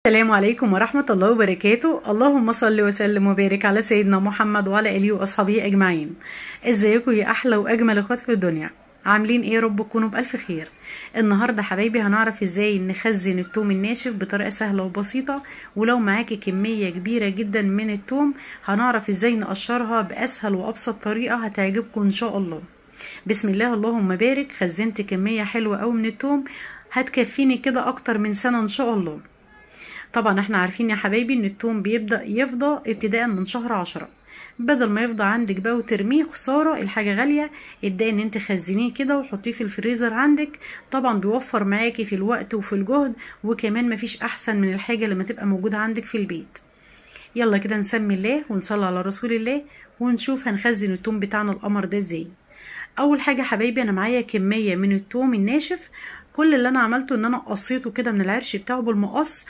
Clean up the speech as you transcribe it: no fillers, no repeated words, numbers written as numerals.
السلام عليكم ورحمة الله وبركاته. اللهم صل وسلم وبارك على سيدنا محمد وعلى آله وأصحابه أجمعين. ازيكم يا أحلى وأجمل اخوات في الدنيا؟ عاملين ايه؟ رب تكونوا بألف خير. النهاردة حبايبي هنعرف ازاي نخزن التوم الناشف بطريقة سهلة وبسيطة، ولو معاكي كمية كبيرة جدا من التوم هنعرف ازاي نقشرها بأسهل وأبسط طريقة هتعجبكم ان شاء الله. بسم الله اللهم بارك. خزنت كمية حلوة أوي من التوم هتكفيني كده أكتر من سنة ان شاء الله. طبعا احنا عارفين يا حبايبي ان التوم بيبدأ يفضى ابتداء من شهر 10. بدل ما يفضى عندك بقى وترميه خسارة، الحاجة غالية، ابدأي ان انت خزنيه كده وحطيه في الفريزر عندك. طبعا بيوفر معاكي في الوقت وفي الجهد، وكمان مفيش احسن من الحاجة لما تبقى موجودة عندك في البيت. يلا كده نسمي الله ونصلي على رسول الله ونشوف هنخزن التوم بتاعنا القمر ده ازاي. اول حاجة حبايبي انا معايا كمية من التوم الناشف. كل اللي انا عملته ان انا قصيته كده من العرش بتاعه بالمقص